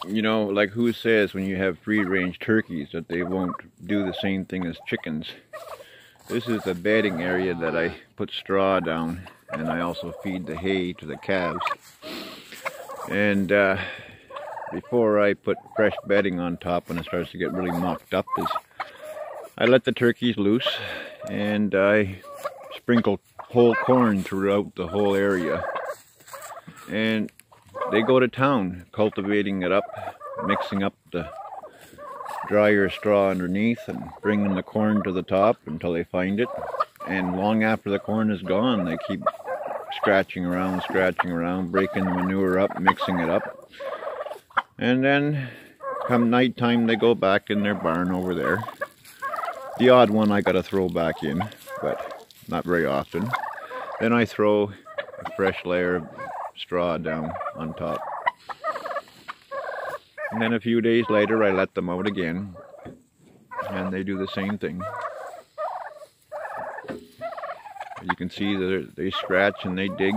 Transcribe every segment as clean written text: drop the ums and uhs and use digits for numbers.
You know, like who says when you have free-range turkeys that they won't do the same thing as chickens? This is the bedding area that I put straw down, and I also feed the hay to the calves. And before I put fresh bedding on top when it starts to get really mucked up, is I let the turkeys loose and I sprinkle whole corn throughout the whole area. And they go to town cultivating it up, mixing up the drier straw underneath and bringing the corn to the top until they find it. And long after the corn is gone, they keep scratching around, breaking the manure up, mixing it up. And then come nighttime, they go back in their barn over there. The odd one I gotta throw back in, but not very often. Then I throw a fresh layer of straw down on top. And then a few days later I let them out again, and they do the same thing. You can see that they scratch and they dig.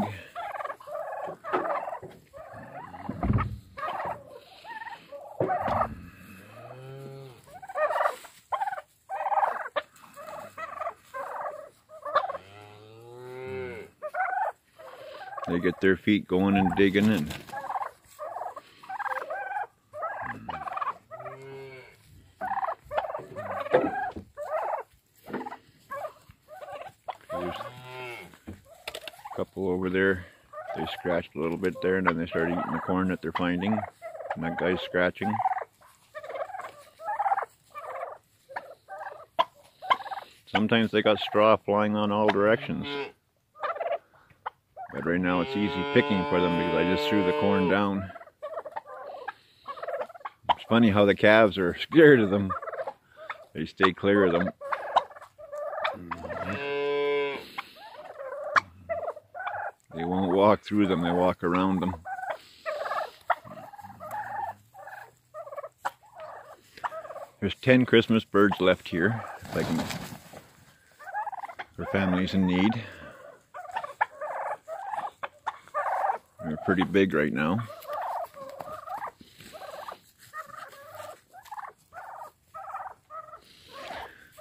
They get their feet going and digging, and there's a couple over there. They scratched a little bit there, and then they start eating the corn that they're finding. And that guy's scratching. Sometimes they got straw flying on all directions. But right now it's easy picking for them because I just threw the corn down. It's funny how the calves are scared of them. They stay clear of them. They won't walk through them, they walk around them. There's 10 Christmas birds left here, like for families in need. They're pretty big right now.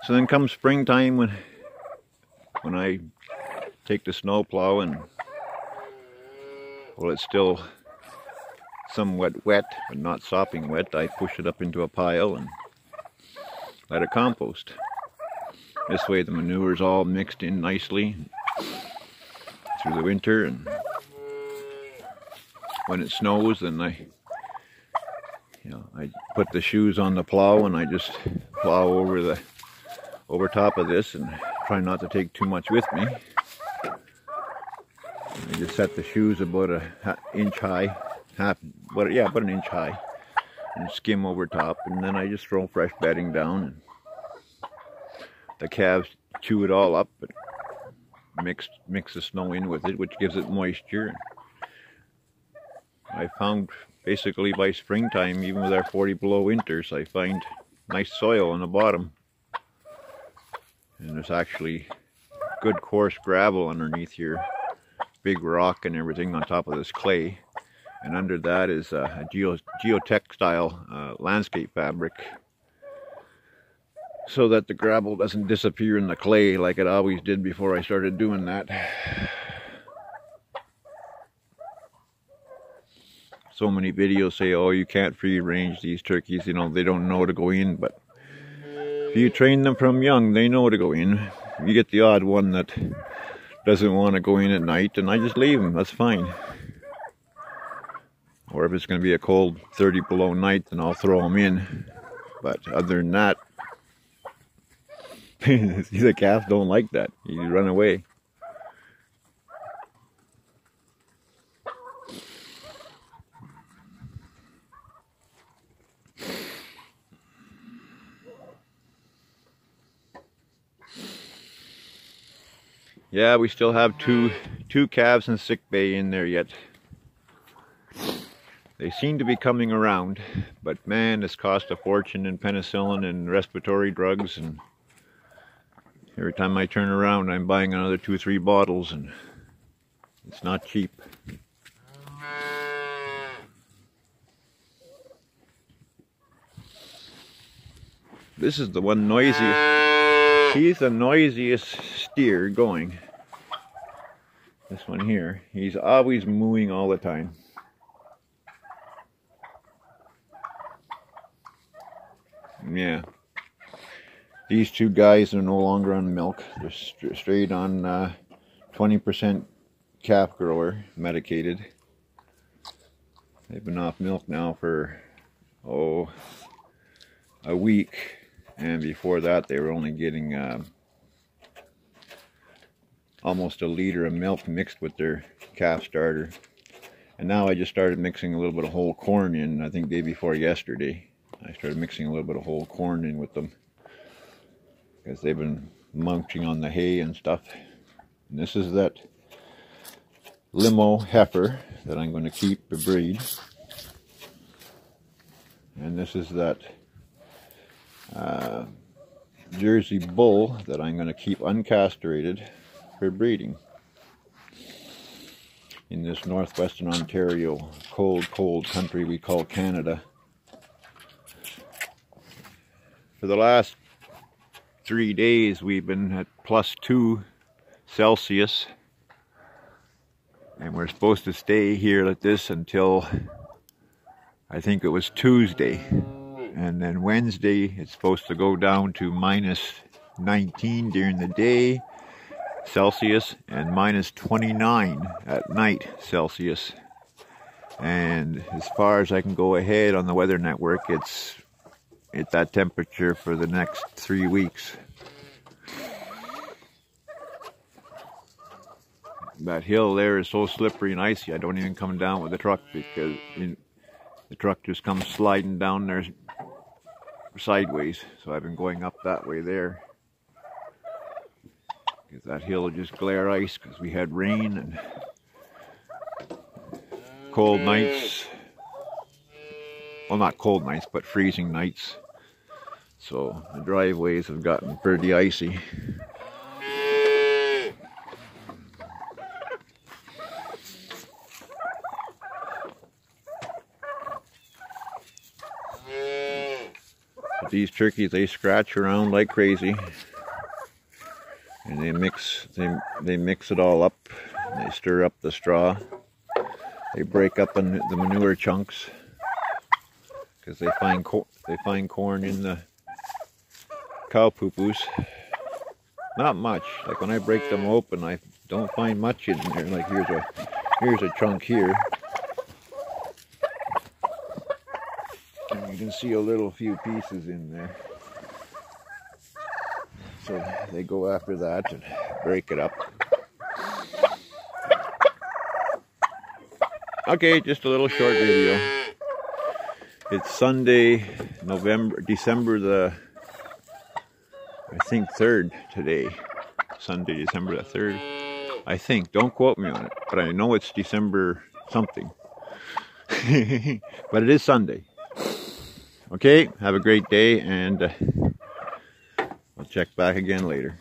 So then comes springtime when I take the snow plow and, well, it's still somewhat wet, but not sopping wet. I push it up into a pile and let it compost. This way the manure is all mixed in nicely through the winter, and when it snows, then I put the shoes on the plow and I just plow over top of this and try not to take too much with me. I just set the shoes about an inch high, about an inch high, and skim over top, and then I just throw fresh bedding down, and the calves chew it all up and mix the snow in with it, which gives it moisture. I found basically by springtime, even with our 40 below winters, I find nice soil on the bottom. And there's actually good coarse gravel underneath here, big rock and everything on top of this clay. And under that is a geotextile landscape fabric, so that the gravel doesn't disappear in the clay like it always did before I started doing that. So many videos say, oh, you can't free range these turkeys, you know, they don't know to go in, but if you train them from young, they know to go in. You get the odd one that doesn't want to go in at night, and I just leave them, that's fine. Or if it's going to be a cold 30 below night, then I'll throw them in. But other than that, the calves don't like that. You run away. Yeah, we still have two calves in sick bay in there yet. They seem to be coming around, but man, it's cost a fortune in penicillin and respiratory drugs, and every time I turn around I'm buying another 2 or 3 bottles, and it's not cheap. This is the one noisiest. He's the noisiest steer going. This one here. He's always mooing all the time. Yeah. These two guys are no longer on milk. They're straight on 20% calf grower, medicated. They've been off milk now for, a week. And before that, they were only getting almost a liter of milk mixed with their calf starter. And now I just started mixing a little bit of whole corn in, I think day before yesterday. I started mixing a little bit of whole corn in with them, because they've been munching on the hay and stuff. And this is that limo heifer that I'm going to keep to breed. And this is that Jersey bull that I'm going to keep uncastrated for breeding in this northwestern Ontario cold country we call Canada. For the last 3 days we've been at +2 Celsius, and we're supposed to stay here like this until I think it was Tuesday, and then Wednesday it's supposed to go down to -19 during the day Celsius and -29 at night Celsius. And as far as I can go ahead on the weather network, it's that temperature for the next 3 weeks. That hill there is so slippery and icy, I don't even come down with the truck, because the truck just comes sliding down there sideways. So I've been going up that way there, because that hill will just glare ice, because we had rain and cold nights. Well, not cold nights, but freezing nights. So the driveways have gotten pretty icy. But these turkeys, they scratch around like crazy, and they mix it all up. They stir up the straw. They break up the manure chunks, because they find corn in the cow poo-poos. Not much. Like when I break them open, I don't find much in there. Like here's a chunk here, and you can see a little few pieces in there. So they go after that and break it up. Okay, just a little short video. It's Sunday, December the, I think 3rd today. Sunday, December the 3rd. I think, don't quote me on it, but I know it's December something. But it is Sunday. Okay, have a great day, and I'll check back again later.